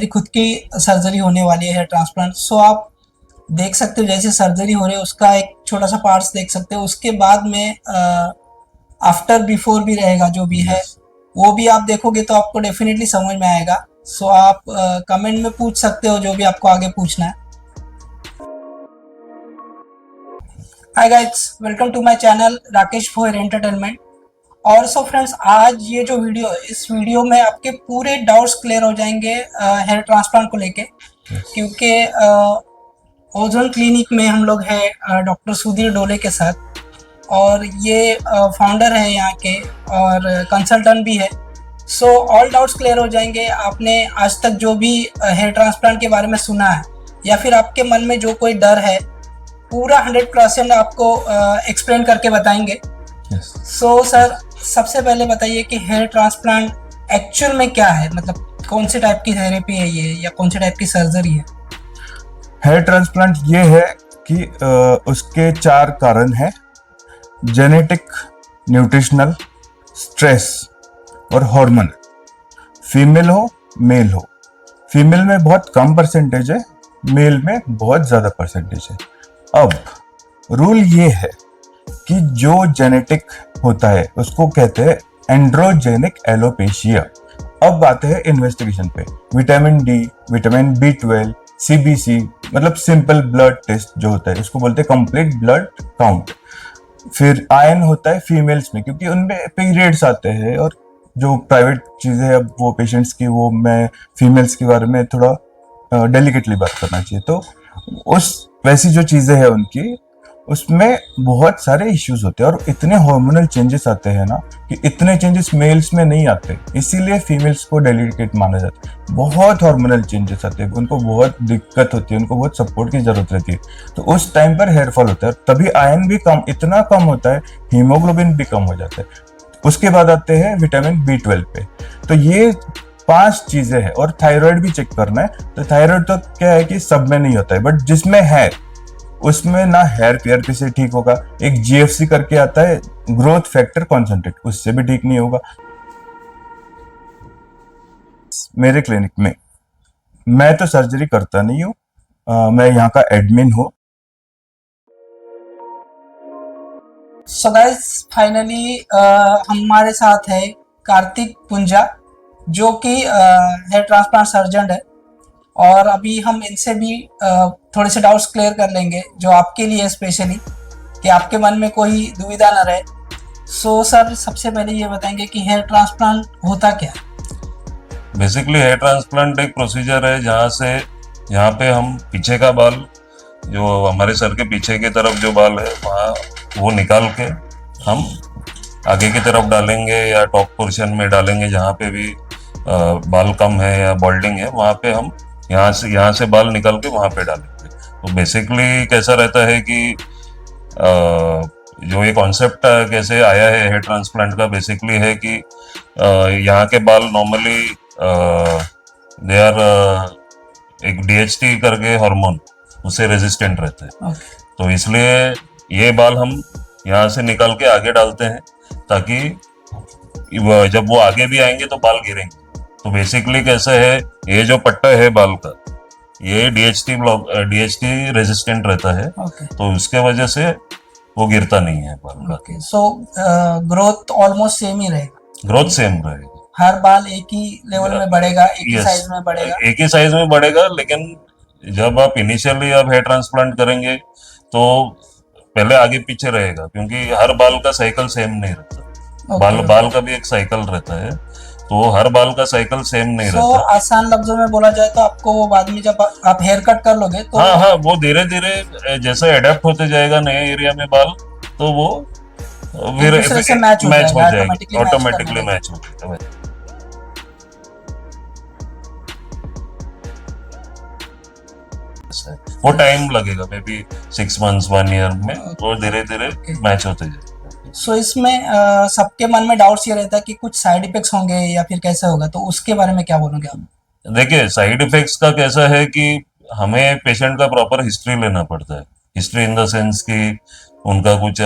मेरी खुद की सर्जरी होने वाली है हेयर ट्रांसप्लांट। सो आप देख सकते हो जैसे सर्जरी हो रही है उसका एक छोटा सा पार्ट्स देख सकते हो। उसके बाद में आफ्टर बिफोर भी रहेगा जो भी है, यस। वो भी आप देखोगे तो आपको डेफिनेटली समझ में आएगा। सो आप कमेंट में पूछ सकते हो जो भी आपको आगे पूछना है। Hi guys, welcome to my channel Rakesh for entertainment. और सो फ्रेंड्स, आज ये जो वीडियो है, इस वीडियो में आपके पूरे डाउट्स क्लियर हो जाएंगे हेयर ट्रांसप्लांट को लेके। क्योंकि ओजोन क्लिनिक में हम लोग हैं डॉक्टर सुधीर डोले के साथ, और ये फाउंडर है यहाँ के और कंसल्टेंट भी है। सो ऑल डाउट्स क्लियर हो जाएंगे। आपने आज तक जो भी हेयर ट्रांसप्लांट के बारे में सुना है या फिर आपके मन में जो कोई डर है, पूरा 100% आपको एक्सप्लेन करके बताएंगे। सो सर, सबसे पहले बताइए कि हेयर ट्रांसप्लांट एक्चुअल में क्या है, मतलब कौन से टाइप की थेरेपी है ये, या कौन से टाइप की सर्जरी है? हेयर ट्रांसप्लांट ये है कि उसके 4 कारण हैं: जेनेटिक, न्यूट्रिशनल, स्ट्रेस और हार्मोन। फीमेल हो, मेल हो। फीमेल में बहुत कम परसेंटेज है, मेल में बहुत ज्यादा परसेंटेज है। अब रूल ये है कि जो जेनेटिक होता है उसको कहते हैं एंड्रोजेनिक एलोपेशिया। अब आते हैं इन्वेस्टिगेशन पे। Vitamin D, vitamin B 12, CBC, मतलब सिंपल ब्लड टेस्ट जो होता है उसको बोलते हैं कंप्लीट ब्लड काउंट। फिर आयरन होता है फीमेल्स में, क्योंकि उनमें पीरियड्स आते हैं और जो प्राइवेट चीजें है अब वो पेशेंट्स की, वो मैं फीमेल्स के बारे में थोड़ा डेलिकेटली बात करना चाहिए। तो उस वैसी जो चीजें हैं उनकी, उसमें बहुत सारे इश्यूज होते हैं और इतने हार्मोनल चेंजेस आते हैं ना कि इतने चेंजेस मेल्स में नहीं आते, इसीलिए फीमेल्स को डेलिकेट माना जाता है। बहुत हार्मोनल चेंजेस आते हैं, उनको बहुत दिक्कत होती है, उनको बहुत सपोर्ट की जरूरत रहती है। तो उस टाइम पर हेयर फॉल होता है, तभी आयरन भी कम, इतना कम होता है, हीमोग्लोबिन भी कम हो जाता है। उसके बाद आते हैं विटामिन बी 12 पे। तो ये 5 चीजें हैं। और थायराइड भी चेक करना है। तो थायराइड तो क्या है कि सब में नहीं होता है, बट जिसमें है उसमें ना हेयर केयर कैसे ठीक होगा। एक जीएफसी करके आता है, ग्रोथ फैक्टर कॉन्सेंट्रेट, उससे भी ठीक नहीं होगा। मेरे क्लिनिक में मैं तो सर्जरी करता नहीं हूँ, मैं यहाँ का एडमिन हूँ। सो गाइस, फाइनली हमारे साथ है कार्तिक पुंजा, जो कि हेयर ट्रांसप्लांट सर्जन है। और अभी हम इनसे भी थोड़े से डाउट्स क्लियर कर लेंगे जो आपके लिए स्पेशली, कि आपके मन में कोई दुविधा न रहे। सो सर, सबसे पहले ये बताएंगे कि हेयर ट्रांसप्लांट होता क्या है? बेसिकली हेयर ट्रांसप्लांट एक प्रोसीजर है यहाँ पे हम पीछे का बाल, जो हमारे सर के पीछे की तरफ जो बाल है वहाँ, वो निकाल के हम आगे की तरफ डालेंगे या टॉप पोर्शन में डालेंगे। जहाँ पे भी बाल कम है या बॉल्डिंग है वहाँ पे हम यहाँ से बाल निकाल के वहाँ पे डालेंगे। तो बेसिकली कैसा रहता है कि जो ये कॉन्सेप्ट कैसे आया है हेयर ट्रांसप्लांट का, बेसिकली है कि यहाँ के बाल नॉर्मली दे आर एक डीएचटी करके हार्मोन, उससे रेजिस्टेंट रहते हैं। तो इसलिए ये बाल हम यहाँ से निकाल के आगे डालते हैं, ताकि जब वो आगे भी आएंगे तो बाल गिरेंगे। तो बेसिकली कैसे है, ये जो पट्टा है बाल का, ये डीएचटी रेजिस्टेंट रहता है। तो उसके वजह से वो गिरता नहीं है बाल का। सो ग्रोथ ऑलमोस्ट सेम ही रहेगा? ग्रोथ सेम रहेगा, हर बाल एक ही लेवल में बढ़ेगा, एक ही साइज में बढ़ेगा? एक ही साइज में बढ़ेगा, लेकिन जब आप इनिशियली आप हेयर ट्रांसप्लांट करेंगे तो पहले आगे पीछे रहेगा, क्योंकि हर बाल का साइकिल सेम नहीं रहता। बाल का भी एक साइकिल रहता है, तो हर बाल का साइकिल सेम नहीं रहता। आसान लफ्जों में बोला जाए तो आपको वो बाद में जब आप हेयर कट कर लोगे तो हाँ, वो धीरे धीरे जैसे अडेप्ट होते जाएगा नए एरिया में बाल, तो वो फिर मैच हो जाएगा, ऑटोमेटिकली मैच हो जाएगा। वो टाइम लगेगा, मे बी 6 months 1 year में वो धीरे धीरे मैच होते जाएगा। सो इसमें सबके मन में डाउट्स ये रहता है कि कुछ साइड इफेक्ट्स होंगे या फिर कैसे होगा, तो उसके बारे में क्या बोलोगे आप? देखिए, साइड इफेक्ट्स का कैसा है कि हमें पेशेंट का प्रॉपर हिस्ट्री लेना पड़ता है। हिस्ट्री इन द सेंस कि उनका कुछ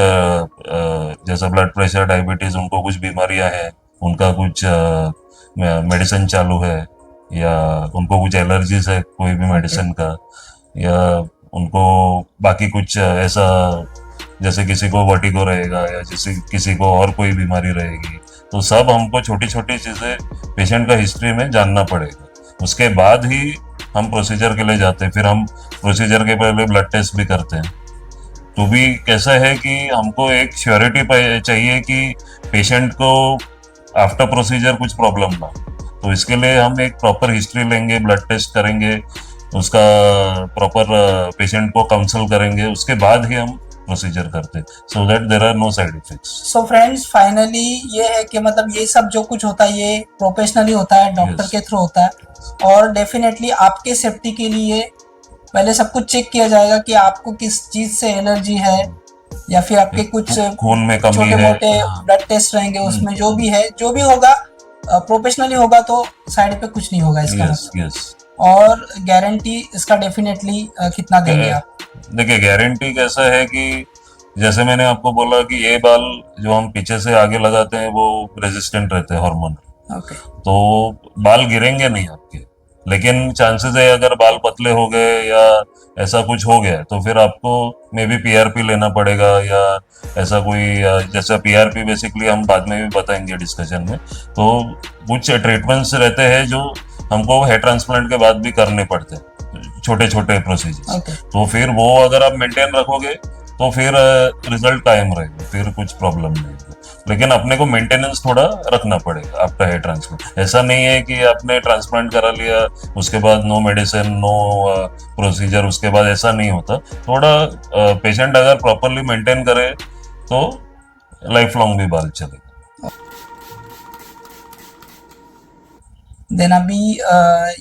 जैसा ब्लड प्रेशर, डायबिटीज, उनको कुछ बीमारियां हैं, उनका कुछ मेडिसिन चालू है, या उनको कुछ एलर्जीज है कोई भी मेडिसिन का, या उनको बाकी कुछ ऐसा, जैसे किसी को वर्टिगो रहेगा या जैसे किसी को और कोई बीमारी रहेगी, तो सब हमको छोटी छोटी चीजें पेशेंट का हिस्ट्री में जानना पड़ेगा। उसके बाद ही हम प्रोसीजर के लिए जाते हैं। फिर हम प्रोसीजर के पहले ब्लड टेस्ट भी करते हैं। तो भी कैसा है कि हमको एक श्योरिटी चाहिए कि पेशेंट को आफ्टर प्रोसीजर कुछ प्रॉब्लम ना हो। तो इसके लिए हम एक प्रॉपर हिस्ट्री लेंगे, ब्लड टेस्ट करेंगे, उसका प्रॉपर पेशेंट को काउंसल करेंगे, उसके बाद ही हम प्रोसीजर करते हैं, so that there are no side effects. So friends, finally ये है कि मतलब ये सब जो कुछ होता है ये प्रोफेशनली होता है, डॉक्टर Yes. के थ्रू होता है। और डेफिनेटली आपके सेफ्टी के लिए पहले सब कुछ चेक किया जाएगा कि आपको किस चीज से एलर्जी है, या फिर आपके कुछ खून में कमी छोटे है, मोटे ब्लड टेस्ट रहेंगे, उसमें जो भी है, जो भी होगा प्रोफेशनली होगा, तो साइड इफेक्ट कुछ नहीं होगा इसका। Yes yes. और गारंटी इसका डेफिनेटली कितना देंगे आप? देखिए, गारंटी कैसा है कि जैसे मैंने आपको बोला कि ये बाल जो हम पीछे से आगे लगाते हैं वो रेजिस्टेंट रहते हैं हार्मोन, ओके। तो बाल गिरेंगे नहीं आपके, लेकिन चांसेस है अगर बाल पतले हो गए या ऐसा कुछ हो गया तो फिर आपको मे बी पीआरपी लेना पड़ेगा, या ऐसा कोई जैसा पीआरपी बेसिकली हम बाद में भी बताएंगे डिस्कशन में। तो कुछ ट्रीटमेंट्स रहते हैं जो हमको हेयर ट्रांसप्लांट के बाद भी करने पड़ते हैं, छोटे छोटे प्रोसीजर्स। ओके। तो फिर वो अगर आप मेंटेन रखोगे तो फिर रिजल्ट कायम रहेगा, फिर कुछ प्रॉब्लम नहीं होगा। लेकिन अपने को मेंटेनेंस थोड़ा रखना पड़ेगा आपका हेयर ट्रांसप्लांट। ऐसा नहीं है कि आपने ट्रांसप्लांट करा लिया उसके बाद नो मेडिसिन नो प्रोसीजर, उसके बाद ऐसा नहीं होता। थोड़ा पेशेंट अगर प्रॉपरली मेंटेन करे तो लाइफ लॉन्ग भी बाल चलेगा। देन अभी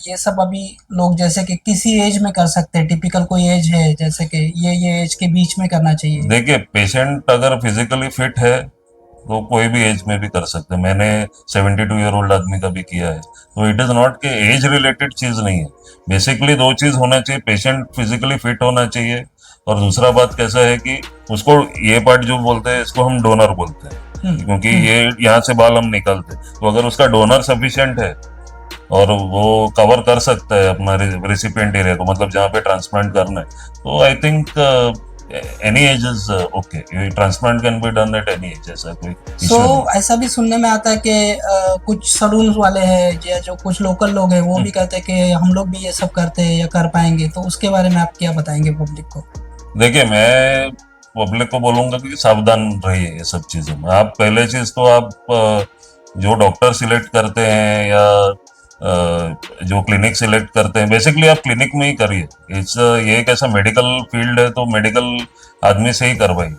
ये सब अभी लोग जैसे कि किसी एज में कर सकते हैं, टिपिकल कोई एज है जैसे कि ये एज के बीच में करना चाहिए? देखिए, पेशेंट अगर फिजिकली फिट है तो कोई भी एज में भी कर सकते हैं। मैंने 72 ईयर ओल्ड आदमी का भी किया है। तो इट इज नॉट कि एज रिलेटेड चीज नहीं है। बेसिकली दो चीज होना चाहिए, पेशेंट फिजिकली फिट होना चाहिए, और दूसरा बात कैसा है कि उसको ये पार्ट जो बोलते हैं इसको हम डोनर बोलते हैं, क्योंकि ये यहाँ से बाल हम निकालते हैं। तो अगर उसका डोनर सफिशिएंट है और वो कवर कर सकता है अपना रेसिपिएंट एरिया को, मतलब जहाँ पे ट्रांसप्लांट करना है, तो I think any as is okay. Transplant can be done at any as, ऐसा कोई सो इश्यू नहीं। ऐसा भी सुनने में आता है कि कुछ सलून वाले हैं या जो कुछ लोकल लोग हैं वो भी कहते हैं कि हम लोग भी ये सब करते हैं या कर पाएंगे, तो उसके बारे में आप क्या बताएंगे पब्लिक को? देखिए, मैं पब्लिक को बोलूंगा कि सावधान रहिए ये सब चीजों में। आप पहले चीज तो आप जो डॉक्टर सिलेक्ट करते हैं या जो क्लिनिक सिलेक्ट करते हैं, बेसिकली आप क्लिनिक में ही करिए। ये एक ऐसा मेडिकल फील्ड है, तो मेडिकल आदमी से ही करवाइए।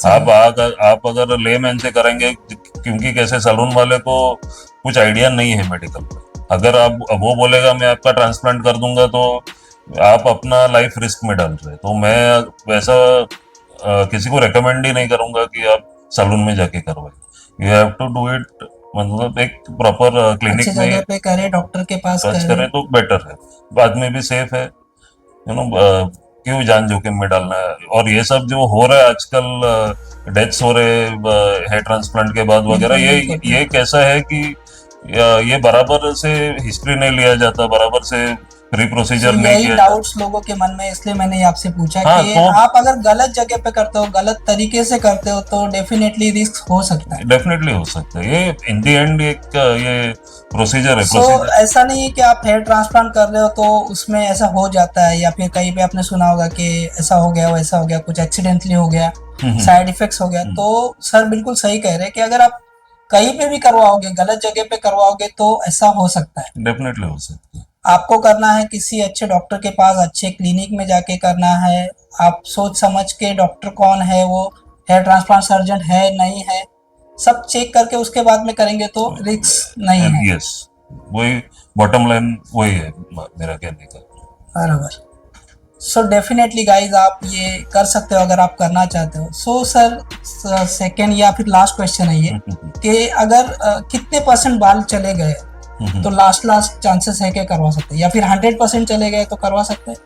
आप अगर लेमैन से करेंगे, क्योंकि कैसे सैलून वाले को कुछ आइडिया नहीं है मेडिकल का। अगर आप वो बोलेगा मैं आपका ट्रांसप्लांट कर दूंगा, तो आप अपना लाइफ रिस्क में डाल रहे हैं। तो मैं वैसा किसी को रेकमेंड ही नहीं करूंगा कि आप सैलून में जाके करवाइए। You have to do it, मतलब एक प्रॉपर क्लिनिक अच्छी में जगह पे करें, डॉक्टर के पास सर्च करें। करें तो बेटर है, बाद में भी सेफ है। यू नो, क्यों जान जोखिम में डालना है। और ये सब जो हो रहा है आजकल, डेथ्स हो रहे हेयर ट्रांसप्लांट के बाद वगैरह, ये कैसा है कि ये बराबर से हिस्ट्री नहीं लिया जाता, बराबर से प्री प्रोसीजर नहीं यही किया जाता। डाउट्स लोगों के मन में, इसलिए मैंने आपसे पूछा हाँ, कि तो आप अगर गलत जगह पे करते हो, गलत तरीके से करते हो, तो डेफिनेटली रिस्क हो सकता है। डेफिनेटली हो सकता है। ये इन दी एंड एक ये प्रोसीजर है। सो ऐसा नहीं है कि आप हेयर ट्रांसप्लांट कर रहे हो तो उसमें ऐसा हो जाता है, या फिर कहीं पे आपने सुना होगा कि ऐसा हो गया वैसा हो गया, कुछ एक्सीडेंटली हो गया, साइड इफेक्ट्स हो गया। तो सर बिल्कुल सही कह रहे हैं कि अगर आप कहीं पे भी करवाओगे, गलत जगह पे करवाओगे, तो ऐसा हो सकता है। डेफिनेटली हो सकता है। आपको करना है किसी अच्छे डॉक्टर के पास, अच्छे क्लिनिक में जाके करना है। आप सोच समझ के, डॉक्टर कौन है, वो हेयर ट्रांसप्लांट सर्जन है नहीं है, सब चेक करके उसके बाद में करेंगे तो रिस्क नहीं है। यस, वही बॉटम लाइन वही है मेरा कहने का। बराबर। सो डेफिनेटली गाइज आप ये कर सकते हो अगर आप करना चाहते हो। सो सर सेकेंड या फिर लास्ट क्वेश्चन है ये कि अगर कितने % बाल चले गए तो लास्ट चांसेस है कि करवा सकते हैं, या फिर 100% चले गए तो करवा सकते हैं?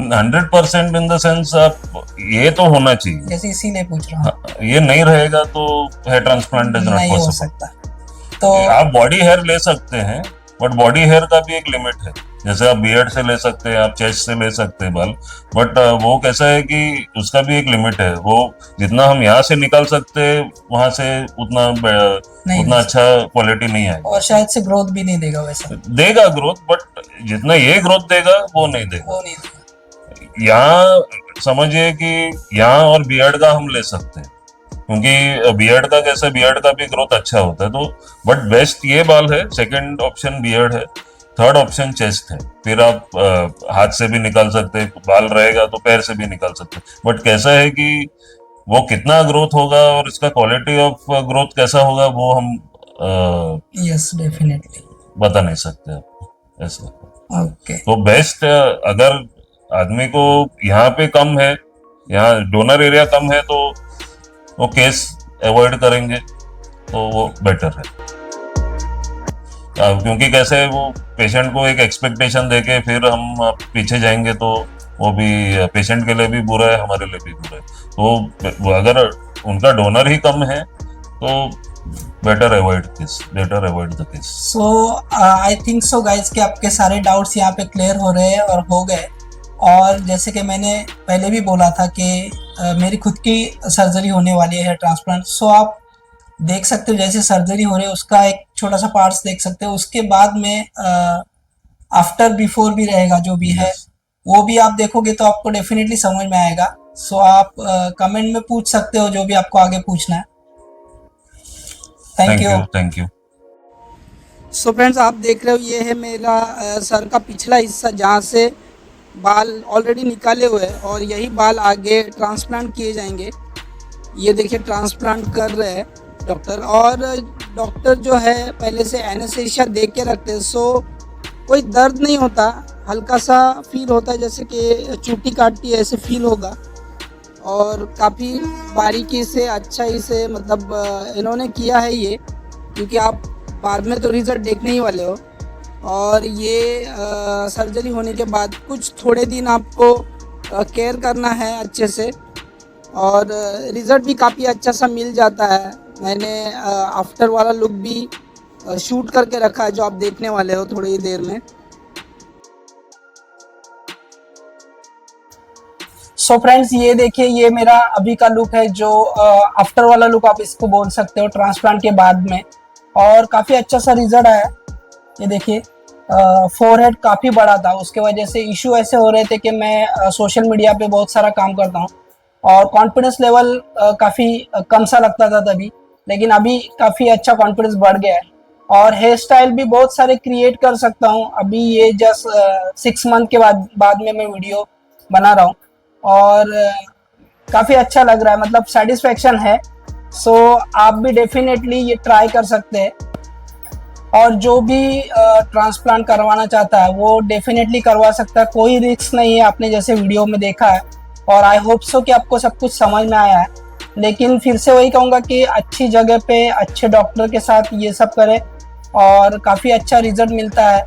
100% इन द सेंस आप ये तो होना चाहिए, जैसे इसीलिए पूछ रहा हूँ। ये नहीं रहेगा तो हेयर ट्रांसप्लांट इज नॉट नहीं हो पॉसिबल। सकता। तो आप बॉडी हेयर ले सकते हैं, बट बॉडी हेयर का भी एक लिमिट है। जैसे आप बियर्ड से ले सकते हैं, आप चेस्ट से ले सकते हैं बाल, बट वो कैसा है कि उसका भी एक लिमिट है। वो जितना हम यहाँ से निकाल सकते हैं वहां से उतना नहीं उतना अच्छा क्वालिटी नहीं आएगा। और शायद से ग्रोथ भी नहीं देगा वैसा, देगा ग्रोथ, बट जितना ये ग्रोथ देगा वो नहीं देगा। वो नहीं देगा। यहाँ समझिए कि यहाँ और बियर्ड का हम ले सकते हैं, क्योंकि बियर्ड का कैसे, बियर्ड का भी ग्रोथ अच्छा होता है। तो बट बेस्ट ये बाल है, सेकंड ऑप्शन बियर्ड है, थर्ड ऑप्शन चेस्ट है। फिर आप हाथ से भी निकाल सकते हैं, बाल रहेगा तो पैर से भी निकाल सकते हैं। बट कैसा है कि वो कितना ग्रोथ होगा और इसका क्वालिटी ऑफ ग्रोथ कैसा होगा वो हम यस डेफिनेटली बता नहीं सकते आपको ऐसा। ओके। तो बेस्ट, अगर आदमी को यहाँ पे कम है, यहाँ डोनर एरिया कम है, तो वो केस अवॉइड करेंगे तो वो बेटर है। क्योंकि कैसे वो पेशेंट को एक एक्सपेक्टेशन देके फिर हम पीछे जाएंगे तो वो भी पेशेंट के लिए भी बुरा है, हमारे लिए भी बुरा है। तो अगर उनका डोनर ही कम है तो better avoid the case. So I think so guys कि आपके सारे डाउट्स यहाँ पे क्लियर हो रहे हैं और हो गए। और जैसे कि मैंने पहले भी बोला था कि मेरी खुद की सर्जरी होने वाली है हेयर ट्रांसप्लांट। सो आप देख सकते हो जैसे सर्जरी हो रही है उसका एक छोटा सा पार्ट्स देख सकते हो। उसके बाद में आफ्टर बिफोर भी रहेगा जो भी है, वो भी आप देखोगे तो आपको डेफिनेटली समझ में आएगा। सो आप कमेंट में पूछ सकते हो जो भी आपको आगे पूछना है। Thank you. सो फ्रेंड्स, आप देख रहे हो ये है मेरा सर का पिछला हिस्सा जहाँ से बाल ऑलरेडी निकाले हुए हैं और यही बाल आगे ट्रांसप्लांट किए जाएंगे। ये देखिए ट्रांसप्लांट कर रहे हैं डॉक्टर, और डॉक्टर जो है पहले से एनेस्थीसिया दे के रखते हैं। सो कोई दर्द नहीं होता, हल्का सा फील होता है जैसे कि चूटी काटती है ऐसे फील होगा। और काफ़ी बारीकी से अच्छा ही से मतलब इन्होंने किया है ये, क्योंकि आप बाद में तो रिज़ल्ट देखने ही वाले हो। और ये सर्जरी होने के बाद कुछ थोड़े दिन आपको केयर करना है अच्छे से, और रिज़ल्ट भी काफ़ी अच्छा सा मिल जाता है। मैंने आफ्टर वाला लुक भी शूट करके रखा है जो आप देखने वाले हो थोड़ी ही देर में। सो फ्रेंड्स, ये देखिए ये मेरा अभी का लुक है जो आफ्टर वाला लुक आप इसको बोल सकते हो ट्रांसप्लांट के बाद में। और काफ़ी अच्छा सा रिजल्ट आया। ये देखिए फोरहेड काफ़ी बड़ा था, उसके वजह से इशू ऐसे हो रहे थे कि मैं सोशल मीडिया पे बहुत सारा काम करता हूँ और कॉन्फिडेंस लेवल काफ़ी कम सा लगता था तभी, लेकिन अभी काफ़ी अच्छा कॉन्फिडेंस बढ़ गया है। और हेयर स्टाइल भी बहुत सारे क्रिएट कर सकता हूँ। अभी ये जस्ट 6 मंथ के बाद में मैं वीडियो बना रहा हूँ और काफ़ी अच्छा लग रहा है, मतलब सेटिस्फेक्शन है। सो आप भी डेफिनेटली ये ट्राई कर सकते हैं। और जो भी ट्रांसप्लांट करवाना चाहता है वो डेफिनेटली करवा सकता है, कोई रिस्क नहीं है, आपने जैसे वीडियो में देखा है। और आई होप सो कि आपको सब कुछ समझ में आया है। लेकिन फिर से वही कहूँगा कि अच्छी जगह पे अच्छे डॉक्टर के साथ ये सब करें और काफ़ी अच्छा रिजल्ट मिलता है।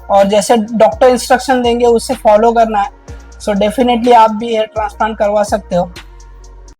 और जैसे डॉक्टर इंस्ट्रक्शन देंगे उससे फॉलो करना है। सो डेफिनेटली आप भी हेयर ट्रांसप्लांट करवा सकते हो।